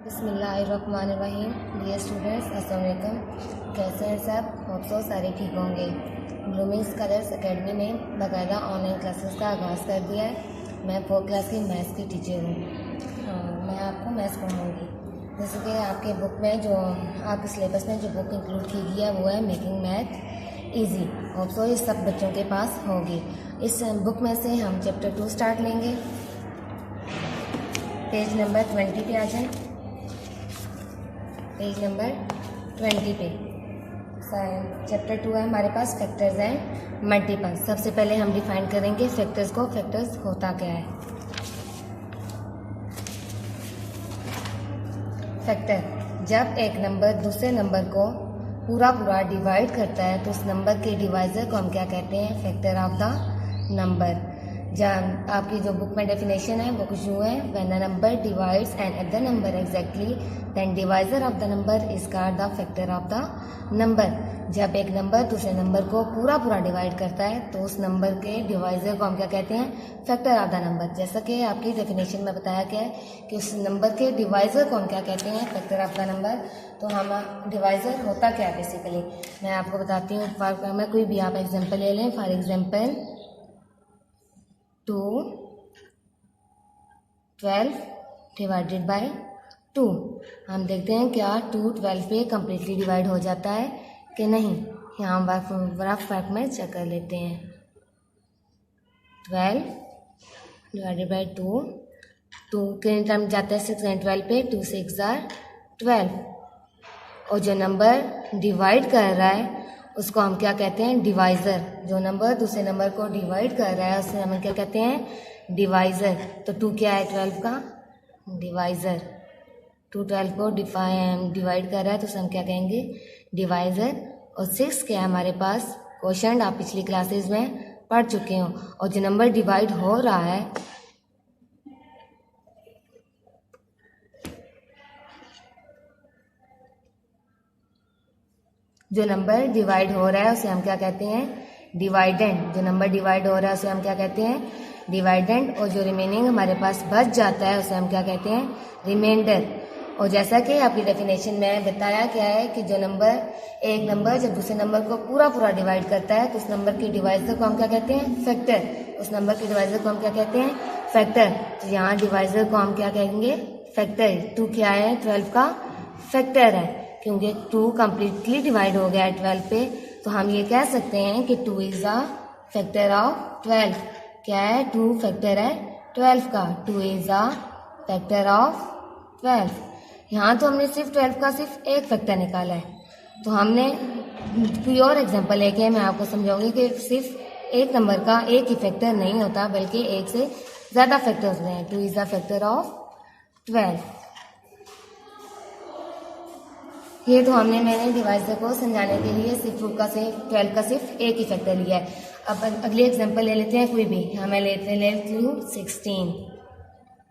बिस्मिल्लाहिर्रहमानिर्रहीम। Dear students, अस्सलाम वालेकुम। कैसे हैं सब? होप सो सारे ठीक होंगे। ब्लूमिंग स्कॉलर्स एकेडमी ने बाकायदा ऑनलाइन क्लासेस का आगाज़ कर दिया है। मैं 4th क्लास की मैथ्स की टीचर हूँ। मैं आपको मैथ्स पढ़ाऊँगी। जैसे कि आपके बुक में जो आपके सिलेबस में जो बुक इंक्लूड की गई है वो है making math easy. Hope so ये सब बच्चों के पास होगी। इस बुक में से हम चैप्टर 2 स्टार्ट लेंगे। पेज नंबर 20 पे आ जाए। पेज नंबर 20 पे चैप्टर 2 है हमारे पास फैक्टर्स एंड मल्टीपल्स। सबसे पहले हम डिफाइन करेंगे फैक्टर्स को। फैक्टर्स होता क्या है? फैक्टर जब एक नंबर दूसरे नंबर को पूरा डिवाइड करता है तो उस नंबर के डिवाइजर को हम क्या कहते हैं? Factor of the number. जब आपकी जो बुक में डेफिनेशन है वो कुछ यूँ है, when a number divides another number exactly then divisor of the number is called the factor of the number. जब एक नंबर दूसरे नंबर को पूरा डिवाइड करता है तो उस नंबर के डिवाइजर को हम क्या कहते हैं? Factor of the number. जैसा कि आपकी डेफिनेशन में बताया गया है कि उस नंबर के डिवाइजर को हम क्या कहते हैं? Factor of the number. तो हम डिवाइजर होता क्या है बेसिकली मैं आपको बताती हूँ। फॉर में कोई भी आप एग्जाम्पल ले लें। For example 2 12 divided by 2। हम देखते हैं क्या 2 12 पे कम्प्लीटली डिवाइड हो जाता है कि नहीं। यहाँ रफ वर्क में चेक कर लेते हैं। 12 डिवाइडेड बाय 2 के टाइम जाता है 6 एंड 12 पे। 2 6 are 12। और जो नंबर डिवाइड कर रहा है उसको हम क्या कहते हैं? डिवाइज़र। जो नंबर दूसरे नंबर को डिवाइड कर रहा है उसे हम क्या कहते हैं? डिवाइज़र। तो 2 क्या है? 12 का डिवाइज़र। 2 12 को डिवाइड कर रहा है तो उसे हम क्या कहेंगे? डिवाइज़र। और 6 क्या है हमारे पास? क्वोशंट। आप पिछली क्लासेस में पढ़ चुके हो। और जो नंबर डिवाइड हो रहा है उसे हम क्या कहते हैं? डिवाइडेंड। जो नंबर डिवाइड हो रहा है उसे हम क्या कहते हैं? डिवाइडेंड। और जो रिमेनिंग हमारे पास बच जाता है उसे हम क्या कहते हैं? रिमाइंडर। और जैसा कि आपकी डेफिनेशन में बताया गया है कि एक नंबर जब दूसरे नंबर को पूरा डिवाइड करता है तो उस नंबर के डिवाइजर को हम क्या कहते हैं? फैक्टर। उस नंबर के डिवाइजर को हम क्या कहते हैं? फैक्टर। तो यहाँ डिवाइजर को हम क्या कहेंगे? फैक्टर। 2 क्या है? 12 का फैक्टर है क्योंकि 2 कम्प्लीटली डिवाइड हो गया है 12 पे। तो हम ये कह सकते हैं कि 2 इज अ फैक्टर ऑफ 12। क्या है? 2 फैक्टर है 12 का। 2 इज अ फैक्टर ऑफ 12। यहाँ तो हमने सिर्फ 12 का सिर्फ एक फैक्टर निकाला है। तो हमने कोई और एग्जाम्पल लेके मैं आपको समझाऊंगी कि सिर्फ एक नंबर का एक ही फैक्टर नहीं होता बल्कि एक से ज़्यादा फैक्टर होते हैं। 2 इज अ फैक्टर ऑफ 12। ये तो मैंने डिवाइजर को समझाने के लिए सिर्फ 12 का सिर्फ एक ही फैक्टर लिया है। अब अगली एग्जांपल ले लेते हैं कोई भी। यहाँ मैं लेती हूँ 16।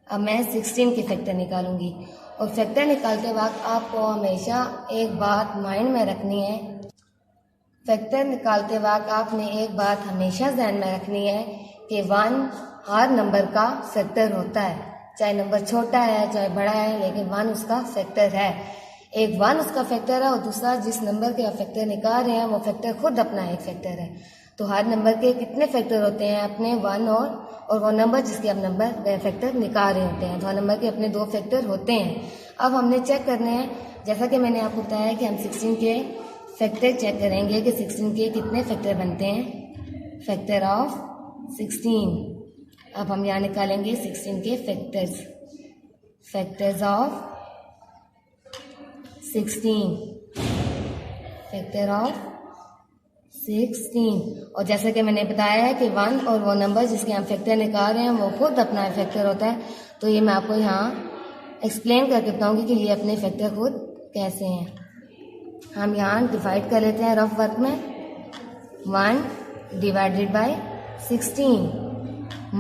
अब मैं 16 के फैक्टर निकालूंगी। और फैक्टर निकालते वक्त आपको हमेशा एक बात माइंड में रखनी है। फैक्टर निकालते वक्त आपने एक बात हमेशा ध्यान में रखनी है कि 1 हर नंबर का फैक्टर होता है। चाहे नंबर छोटा है चाहे बड़ा है लेकिन 1 उसका फैक्टर है। एक 1 उसका फैक्टर है और दूसरा जिस नंबर के आप फैक्टर निकाल रहे हैं वो फैक्टर खुद अपना एक फैक्टर है। तो हर नंबर के कितने फैक्टर होते हैं? अपने 1 और वो नंबर जिसके आप नंबर फैक्टर निकाल रहे होते हैं। तो हर नंबर के अपने 2 फैक्टर होते हैं। अब हमने चेक करने हैं, जैसा कि मैंने आपको बताया कि हम 16 के फैक्टर चेक करेंगे कि 16 के कितने फैक्टर बनते हैं। Factor of 16। अब हम यहाँ निकालेंगे 16 के फैक्टर्स ऑफ 16। Factor of 16। और जैसे कि मैंने बताया है कि 1 और वो नंबर जिसके हम फैक्टर निकाल रहे हैं वो खुद अपना फैक्टर होता है। तो ये मैं आपको यहाँ एक्सप्लेन करके बताऊंगी कि ये अपने फैक्टर खुद कैसे हैं। हम यहाँ डिवाइड कर लेते हैं रफ वर्क में। 1 डिवाइडेड बाय 16।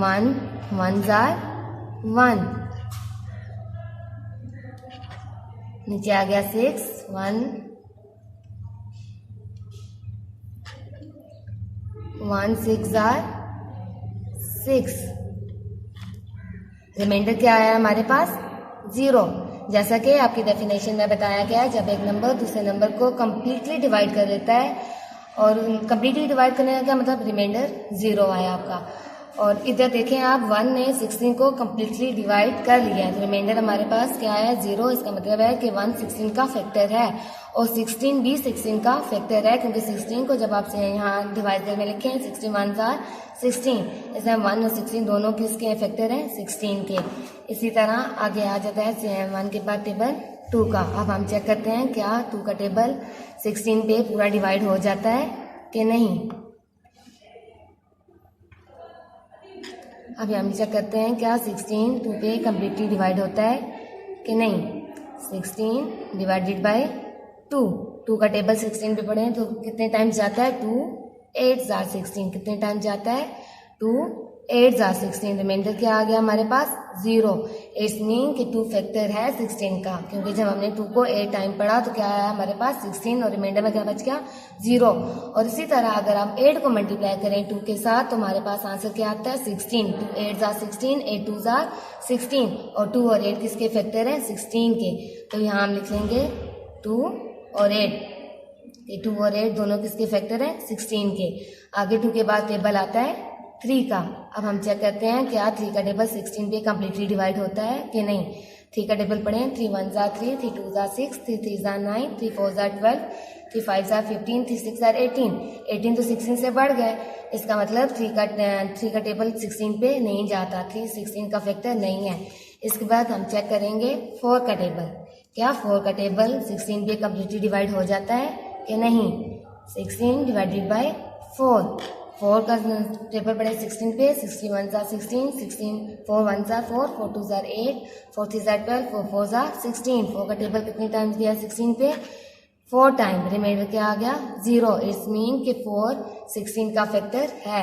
1 1s are 1। नीचे आ गया 6। 1 6 are 6। रिमाइंडर क्या आया हमारे पास? 0। जैसा कि आपकी डेफिनेशन में बताया गया है, जब एक नंबर दूसरे नंबर को कम्प्लीटली डिवाइड कर देता है, और कम्प्लीटली डिवाइड करने का क्या मतलब, रिमाइंडर 0 आया आपका। और इधर देखें आप, 1 ने 16 को कम्प्लीटली डिवाइड कर लिया है, तो रिमाइंडर हमारे पास क्या आया, 0। इसका मतलब है कि 1 16 का फैक्टर है और 16 भी 16 का फैक्टर है, क्योंकि 16 को जब आप यहाँ डिवाइडर में लिखें 16 1s are 16, इसमें 1 और 16 दोनों किसके फैक्टर हैं, 16 के। इसी तरह आगे आ जाता है 1 के बाद टेबल 2 का। अब हम चेक करते हैं क्या 2 का टेबल 16 पे पूरा डिवाइड हो जाता है कि नहीं। अभी हम चेक करते हैं क्या 16 2 पे कम्प्लीटली डिवाइड होता है कि नहीं। 16 डिवाइडेड बाय 2 का टेबल 16 पे पढ़े तो कितने टाइम्स जाता है, 2 8s are 16, कितने टाइम जाता है, 2 8s are 16। रिमाइंडर क्या आ गया हमारे पास, 0। इट्स मीन कि 2 फैक्टर है 16 का, क्योंकि जब हमने 2 को 8 टाइम पढ़ा तो क्या आया हमारे पास 16 और रिमाइंडर में क्या बच गया, 0। और इसी तरह अगर हम 8 को मल्टीप्लाई करें 2 के साथ तो हमारे पास आंसर क्या आता है, 16। 2 8s are 16, 8 2s are 16, और 2 और 8 किसके फैक्टर है, 16 के। तो यहाँ हम लिख लेंगे 2 और 8, 2 और 8 दोनों किसके फैक्टर है, 16 के। आगे 2 के बाद टेबल आता है 3 का। अब हम चेक करते हैं क्या 3 का टेबल 16 पे कम्प्लीटली डिवाइड होता है कि नहीं। 3 का टेबल पढ़ें, 3 1s are 3, 3 2s are 6, 3 3s are 9, 3 4s are 12, 3 5s are 15, 3 6s are 18। 18 तो 16 से बढ़ गए, इसका मतलब 3 का टेबल 16 पे नहीं जाता, 3 16 का फैक्टर नहीं है। इसके बाद हम चेक करेंगे 4 का टेबल, क्या 4 का टेबल 16 पे कम्प्लीटली डिवाइड हो जाता है कि नहीं। 16 डिवाइडेड बाय 4 का टेबल पड़े 16 पे, 60 1s are 16, 16 4 1s are 4, 4 2s are 8, 4 3s are 12, 4 4s are 16। 4 का टेबल कितने टाइम्स गया 16 पे, 4 टाइम। रिमाइंडर क्या आ गया, 0। इट्स मीन कि 4 16 का फैक्टर है।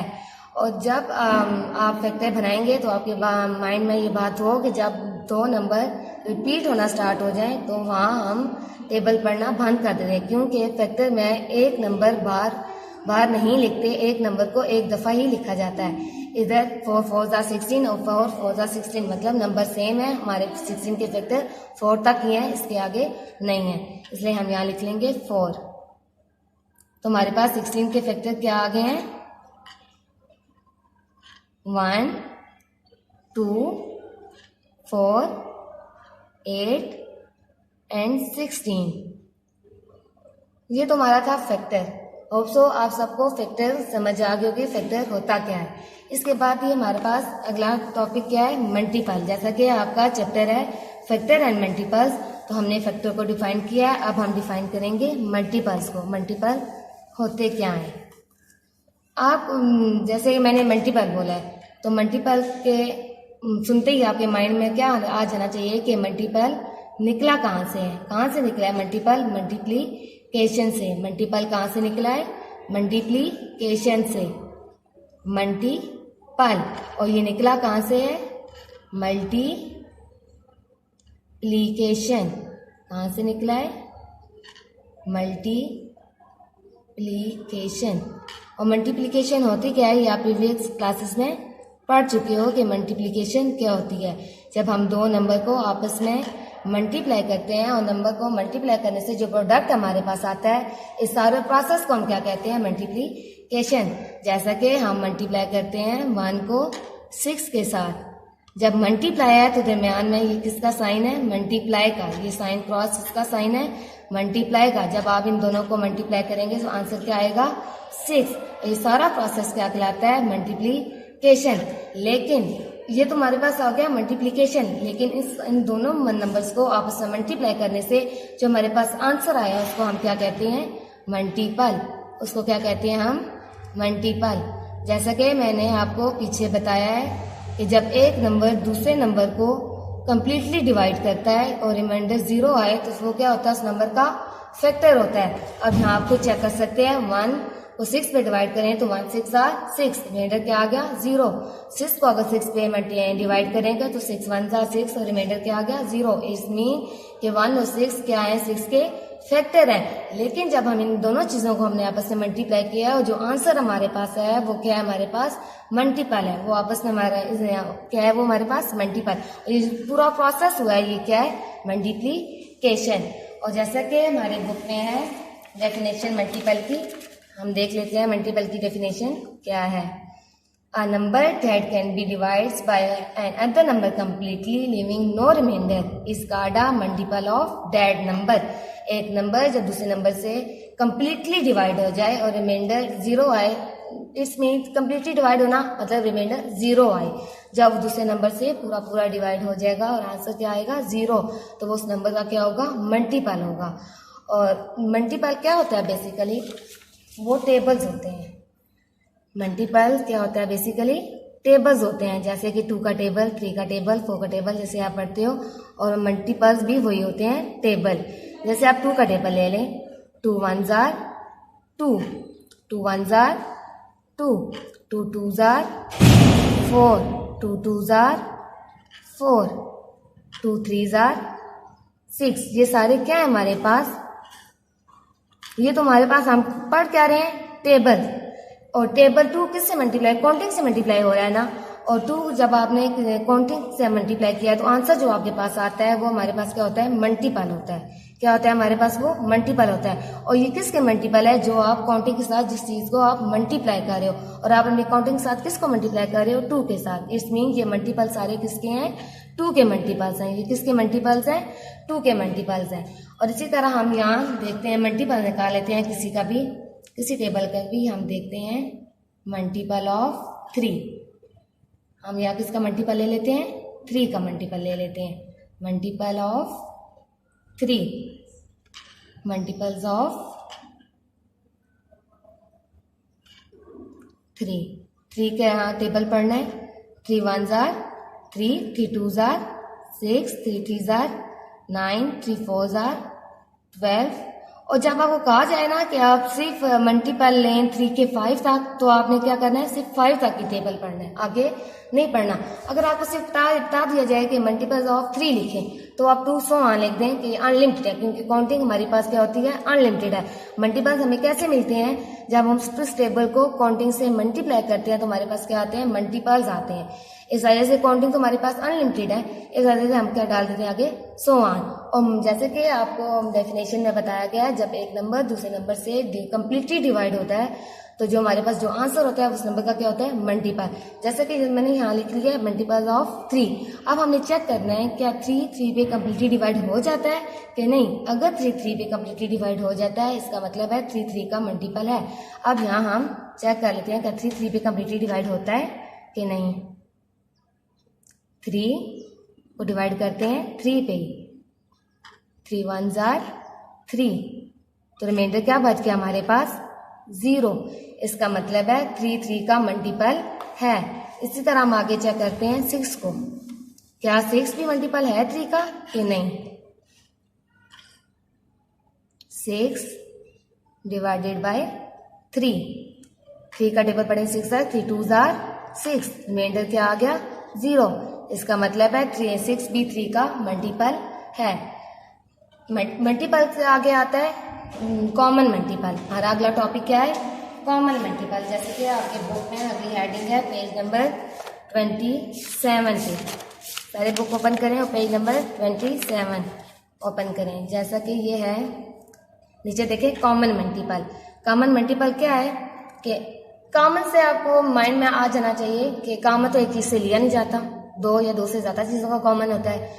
और जब आप फैक्टर बनाएंगे तो आपके माइंड में ये बात हो कि जब 2 नंबर रिपीट होना स्टार्ट हो जाए तो वहाँ हम टेबल पढ़ना बंद कर दें, क्योंकि फैक्टर में एक नंबर बार नहीं लिखते, एक नंबर को एक दफ़ा ही लिखा जाता है। इधर 4 4s are 16 और 4 4s are 16, मतलब नंबर सेम है, हमारे 16 के फैक्टर 4 तक ही है, इसके आगे नहीं है, इसलिए हम यहाँ लिख लेंगे 4। तो हमारे पास 16 के फैक्टर क्या आ गए हैं, 1 2 4 8 एंड 16। ये तो हमारा था फैक्टर। होप्सो आप सबको फैक्टर समझ आ गए होगी फैक्टर होता क्या है। इसके बाद ये हमारे पास अगला टॉपिक क्या है, मल्टीपल। जैसा कि आपका चैप्टर है फैक्टर एंड मल्टीपल्स, तो हमने फैक्टर को डिफाइन किया है, अब हम डिफाइन करेंगे मल्टीपल्स को। मल्टीपल होते क्या हैं। आप जैसे मैंने मल्टीपल बोला है तो मल्टीपल के सुनते ही आपके माइंड में क्या आ जाना चाहिए कि मल्टीपल निकला कहाँ से है, कहाँ से निकला है मल्टीपल, मल्टीप्लिकेशन से। मल्टीपल कहाँ से निकला है, मल्टीप्लिकेशन से, मल्टीपल। और ये निकला कहाँ से है, मल्टीप्लिकेशन। कहाँ से निकला है, मल्टीप्लिकेशन। और मल्टीप्लिकेशन होती क्या है, ये आप प्रीवियस क्लासेस में पढ़ चुके हो कि मल्टीप्लिकेशन क्या होती है। जब हम 2 नंबर को आपस में मल्टीप्लाई करते हैं और नंबर को मल्टीप्लाई करने से जो प्रोडक्ट हमारे पास आता है, इस सारे प्रोसेस को हम क्या कहते हैं, मल्टीप्लिकेशन। जैसा कि हम मल्टीप्लाई करते हैं 1 को 6 के साथ, जब मल्टीप्लाई है तो दरमियान में ये किसका साइन है, मल्टीप्लाई का, ये साइन क्रॉस इसका साइन है मल्टीप्लाई का। जब आप इन दोनों को मल्टीप्लाई करेंगे तो आंसर क्या आएगा, 6। ये सारा प्रोसेस क्या कहलाता है, मल्टीप्लिकेशन। लेकिन ये तो हमारे पास आ गया मल्टीप्लिकेशन, लेकिन इन दोनों नंबर्स को आपस में मल्टीप्लाई करने से जो हमारे पास आंसर आया उसको हम क्या कहते हैं, मल्टीपल। उसको क्या कहते हैं हम, मल्टीपल। जैसा कि मैंने आपको पीछे बताया है कि जब एक नंबर दूसरे नंबर को कंप्लीटली डिवाइड करता है और रिमाइंडर 0 आए तो वो क्या होता है, उस नंबर का फैक्टर होता है। अब यहाँ आपको चेक कर सकते हैं, 1 को 6 पे डिवाइड करें तो 1 6 are 6, रिमाइंडर क्या आ गया, 0। 6 को अगर 6 पे डिवाइड करेंगे तो 6 1s are 6 और रिमाइंडर क्या आ गया, 0। इस मीन कि 1 और 6 क्या है, 6 के फैक्टर है। लेकिन जब हम इन दोनों चीज़ों को हमने आपस में मल्टीप्लाई किया और जो आंसर हमारे पास है वो क्या है, हमारे पास मल्टीपल है। वो आपस में हमारा क्या है, वो हमारे पास मल्टीपल। ये पूरा प्रोसेस हुआ है, ये क्या है, मल्टीप्लीकेशन। और जैसा कि हमारे बुक में है डेफिनेशन मल्टीपल की, हम देख लेते हैं मल्टीपल की डेफिनेशन क्या है। A number that can be divided by another number completely leaving no remainder is called a multiple of that number। एक नंबर जब दूसरे नंबर से completely डिवाइड हो जाए और रिमाइंडर 0 आए, इट्स मीन completely डिवाइड होना मतलब रिमाइंडर 0 आए। जब दूसरे नंबर से पूरा पूरा डिवाइड हो जाएगा और आंसर क्या आएगा 0, तो वो उस नंबर का क्या होगा, मल्टीपल होगा। और मल्टीपल क्या होता है, बेसिकली वो टेबल्स होते हैं। मल्टीपल क्या होता है, बेसिकली टेबल्स होते हैं, जैसे कि 2 का टेबल, 3 का टेबल, 4 का टेबल, जैसे आप पढ़ते हो। और मल्टीपल्स भी वही होते हैं, टेबल। जैसे आप 2 का टेबल ले लें, 2 1s are 2, 2 1s are 2, 2 2s are 4, 2 2s are 4, 2 3s are 6। ये सारे क्या है हमारे पास, ये तो हमारे पास हम पढ़ क्या रहे हैं, टेबल। और टेबल 2 किससे मल्टीप्लाई, काउंटिंग से मल्टीप्लाई हो रहा है ना। और 2 जब आपने काउंटिंग से मल्टीप्लाई किया तो आंसर जो आपके पास आता है वो हमारे पास क्या होता है, मल्टीपल होता है। क्या होता है हमारे पास, वो मल्टीपल होता है। और ये किसके मल्टीपल है, जो आप काउंटिंग के साथ जिस चीज को आप मल्टीप्लाई कर रहे हो, और आप अपनी काउंटिंग के साथ किसको मल्टीप्लाई कर रहे हो, 2 के साथ। इट्स मीन ये मल्टीपल सारे किसके हैं, 2 के मल्टीपल्स हैं। ये किसके मल्टीपल्स हैं, 2 के मल्टीपल्स हैं। और इसी तरह हम यहाँ देखते हैं मल्टीपल निकाल लेते हैं किसी का भी, किसी टेबल का भी हम देखते हैं मल्टीपल ऑफ 3। हम यहाँ किसका मल्टीपल ले लेते हैं, 3 का मल्टीपल ले लेते हैं। मल्टीपल ऑफ 3, मल्टीपल्स ऑफ 3 के यहाँ टेबल पढ़ना है। 3 1s are 3, 3 2s are 6, 3 3s are 9, 3 4s are 12। और जब आपको कहा जाए ना कि आप सिर्फ मल्टीपल लें 3 के 5 तक, तो आपने क्या करना है, सिर्फ 5 तक की टेबल पढ़ना है, आगे नहीं पढ़ना। अगर आपको सिर्फ बता दिया जाए कि मल्टीपल्स ऑफ 3 लिखें, तो आप 2 100 लिख दें कि अनलिमिटेड है, क्योंकि काउंटिंग हमारे पास क्या होती है, अनलिमिटेड है। मल्टीपल्स हमें कैसे मिलते हैं, जब हम इस टेबल को काउंटिंग से मल्टीप्लाई करते हैं तो हमारे पास क्या आते हैं, मल्टीपल्स आते हैं। इस वजह से काउंटिंग तो हमारे पास अनलिमिटेड है, इस वजह से हम क्या डाल देते हैं आगे, सो ऑन। और जैसे कि आपको डेफिनेशन में बताया गया है, जब एक नंबर दूसरे नंबर से कंप्लीटली डिवाइड होता है तो जो हमारे पास जो आंसर होता है उस नंबर का क्या होता है, मल्टीपल। जैसे कि मैंने यहाँ लिख लिया है मल्टीपल ऑफ 3। अब हमने चेक करना है क्या 3 3 पे कम्प्लीटली डिवाइड हो जाता है कि नहीं। अगर 3 3 पे कम्प्लीटली डिवाइड हो जाता है, इसका मतलब है 3 3 का मल्टीपल है। अब यहाँ हम चेक कर लेते हैं क्या 3 3 पे कम्प्लीटली डिवाइड होता है कि नहीं। 3 को डिवाइड करते हैं 3 पे ही, 3 1s are 3, तो रिमाइंडर क्या बच गया हमारे पास, 0। इसका मतलब है 3 3 का मल्टीपल है। इसी तरह हम आगे चेक करते हैं 6 को, क्या 6 भी मल्टीपल है 3 का कि नहीं। 6 डिवाइडेड बाय 3 का टेबल पढ़े 6 है, 3 2s are 6, रिमाइंडर क्या आ गया, 0। इसका मतलब है 6 भी 3 का मल्टीपल है। मल्टीपल से आगे आता है कॉमन मल्टीपल। हमारा अगला टॉपिक क्या है, कॉमन मल्टीपल। जैसे कि आपके बुक में अगली हेडिंग है पेज नंबर 27 पे। सारे बुक ओपन करें और पेज नंबर 27 ओपन करें। जैसा कि ये है, नीचे देखें कॉमन मल्टीपल। कॉमन मल्टीपल क्या है कि कॉमन से आपको माइंड में आ जाना चाहिए कि कॉमन तो एक चीज़ से लिया नहीं जाता, 2 या 2 से ज़्यादा चीज़ों का कॉमन होता है।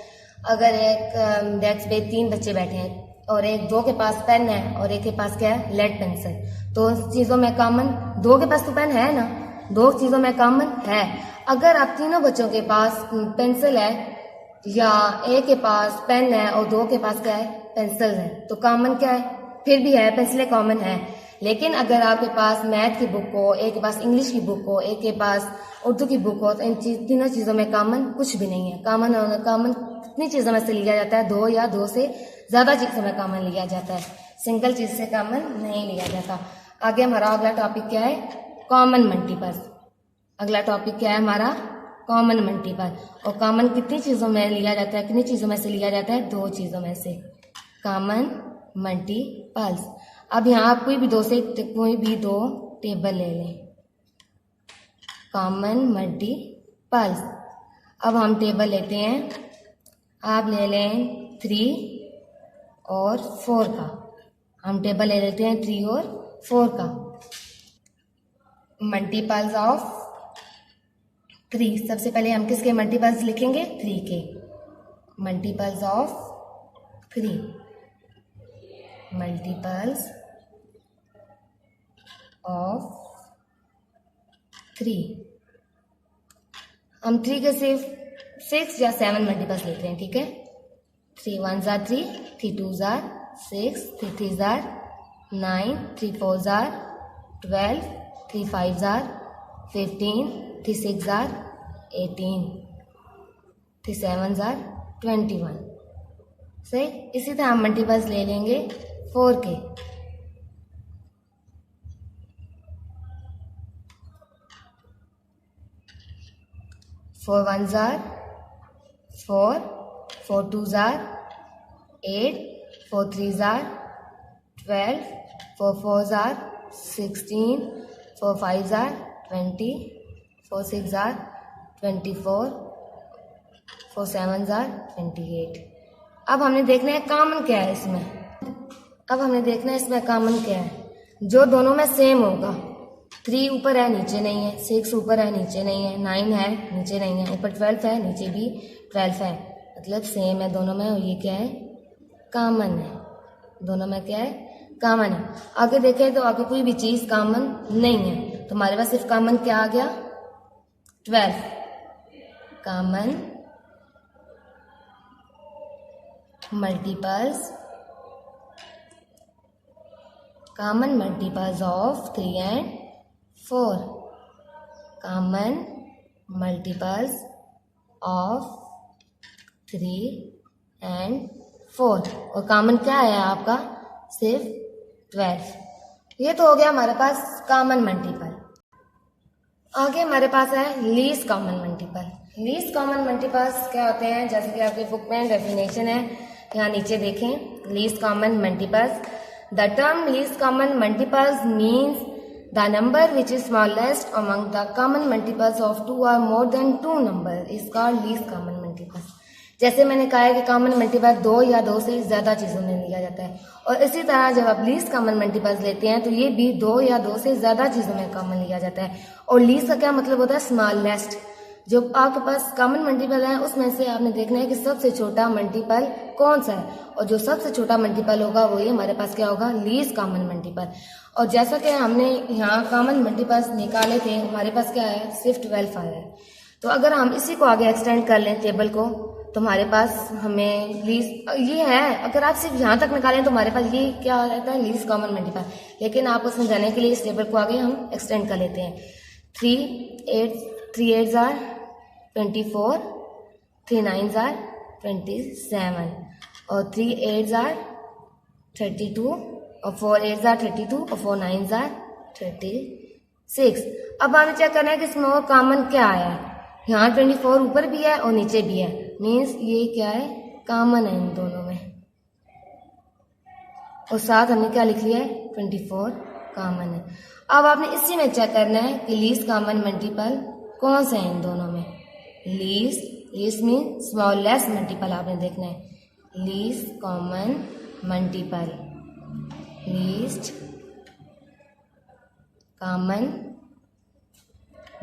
अगर एक डेस्क पे 3 बच्चे बैठे हैं और 2 के पास पेन है और एक के पास क्या है, लेड पेंसिल, तो चीज़ों में कॉमन, 2 के पास तो पेन है ना, 2 चीज़ों में कॉमन है। अगर आप तीनों बच्चों के पास पेंसिल है या एक के पास पेन है और 2 के पास क्या है, पेंसिल है, तो कॉमन क्या है, फिर भी है, पेंसिलें कॉमन है। लेकिन अगर आपके पास मैथ की बुक हो, एक के पास इंग्लिश की बुक हो, एक के पास उर्दू की बुक हो, तो इन तीनों चीज़ों में कॉमन कुछ भी नहीं है। कॉमन कितनी चीज़ों में से लिया जाता है, 2 या 2 से ज़्यादा चीज़ों में कॉमन लिया जाता है, सिंगल चीज़ से कॉमन नहीं लिया जाता। आगे हमारा अगला टॉपिक क्या है, कॉमन मल्टीपल। अगला टॉपिक क्या है हमारा, कॉमन मल्टीपल। और कॉमन कितनी चीज़ों में लिया जाता है, कितनी चीज़ों में से लिया जाता है, 2 चीज़ों में से। Common multiples. अब यहाँ आप कोई भी दो टेबल ले लें, कॉमन मल्टीपल्स। अब हम टेबल लेते हैं, आप ले लें 3 और 4 का। हम टेबल ले लेते हैं 3 और 4 का। मल्टीपल्स ऑफ 3, सबसे पहले हम किसके मल्टीपल्स लिखेंगे? 3 के। Multiples of 3, multiples of 3। हम 3 के सिर्फ 6 या 7 मल्टीपल्स लेते हैं, ठीक है। 3 1s are 3, 3 2s are 6, 3 3s are 9, 3 4s are 12, 3 5s are 15, 3 6s are 18, 3 7s are 21। सही। इसी तरह हम मल्टीपल्स ले लेंगे 4 के। 4 1s are 4, 4 2s are 8, 4 3s are 12, 4 4s are 16, 4 5s are 20, 4 6s are 24, 4 7s are 28। अब हमने देखना है कॉमन क्या है इसमें। अब हमने देखना है इसमें कॉमन क्या है, जो दोनों में सेम होगा। 3 ऊपर है नीचे नहीं है, 6 ऊपर है नीचे नहीं है, 9 है नीचे नहीं है, ऊपर 12 है नीचे भी 12 है, मतलब सेम है दोनों में। और ये क्या है? कॉमन है। दोनों में क्या है? कॉमन है। आगे देखें तो आगे कोई भी चीज कॉमन नहीं है, तो हमारे पास सिर्फ कॉमन क्या आ गया? 12। Common multiples, common multiples of 3 and 4। Common multiples of 3 and 4। और कॉमन क्या है आपका? सिर्फ 12। ये तो हो गया हमारे पास कॉमन मल्टीपल। आगे हमारे पास है least common multiple. Least common multiples क्या होते हैं? जैसे कि आपके बुक में डेफिनेशन है, यहाँ नीचे देखें। Least common multiples, the term least common multiples means the number which is smallest among the common multiples of 2 or more than 2 number is called least common multiples। जैसे मैंने कहा है कि कॉमन मल्टीपल 2 या 2 से ज्यादा चीजों में लिया जाता है, और इसी तरह जब आप लीस्ट कॉमन मल्टीपल्स लेते हैं तो ये भी 2 या 2 से ज्यादा चीजों में कॉमन लिया जाता है। और लीस्ट का क्या मतलब होता है? स्मॉलेस्ट। जो आपके पास कॉमन मल्टीपल है उसमें से आपने देखना है कि सबसे छोटा मल्टीपल कौन सा है, और जो सबसे छोटा मल्टीपल होगा वो ये हमारे पास क्या होगा? Least common multiple. और जैसा कि हमने यहाँ कॉमन मल्टीपल्स निकाले थे, हमारे पास क्या है? सिर्फ 12 आया है। तो अगर हम इसी को आगे एक्सटेंड कर लें टेबल को, तो हमारे पास हमें लीस्ट ये है। अगर आप सिर्फ यहाँ तक निकालें तो हमारे पास ये क्या आ जाता है? Least common multiple. लेकिन आपको समझाने के लिए इस टेबल को आगे हम एक्सटेंड कर लेते हैं। 3 8s are 24, 3 9s are 27, और 3 8s are 32, और 4 8s are 32, और 4 9s are 36। अब हमें चेक करना है कि इसमें और कॉमन क्या आया है। यहाँ 24 ऊपर भी है और नीचे भी है, मीन्स ये क्या है? कॉमन है इन दोनों में। और साथ हमने क्या लिख लिया है? 24 कॉमन है। अब आपने इसी में चेक करना है कि लीस्ट कॉमन मल्टीपल कौन सा है इन दोनों में। लीस्ट मीन स्मॉलेस्ट मल्टीपल आपने देखना है। Least common multiple, least common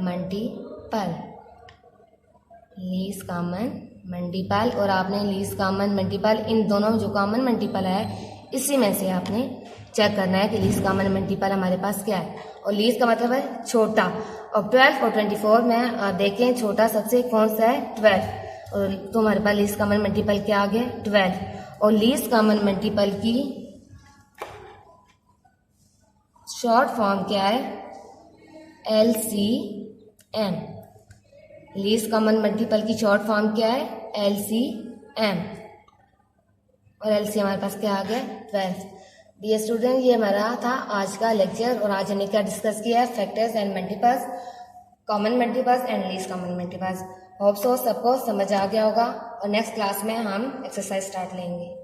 multiple, least common multiple. और आपने लीस्ट कॉमन मल्टीपल इन दोनों जो कॉमन मल्टीपल है इसी में से आपने चेक करना है कि लीस्ट कॉमन मल्टीपल हमारे पास क्या है। और लीस्ट का मतलब है छोटा। और 12 और 24 में देखें छोटा सबसे कौन सा है? 12। और तो हमारे पास लीस्ट कॉमन मल्टीपल क्या आ गया? 12। और लीस्ट कॉमन मल्टीपल की शॉर्ट फॉर्म क्या है? LCM। लीस्ट कॉमन मल्टीपल की शॉर्ट फॉर्म क्या है? LCM। और LCM हमारे पास क्या आ गया? 12। डियर स्टूडेंट, ये हमारा था आज का लेक्चर, और आज हमने क्या डिस्कस किया है? Factors and multiples, common multiples and least common multiples. Hope so सबको समझ आ गया होगा, और नेक्स्ट क्लास में हम एक्सरसाइज स्टार्ट लेंगे।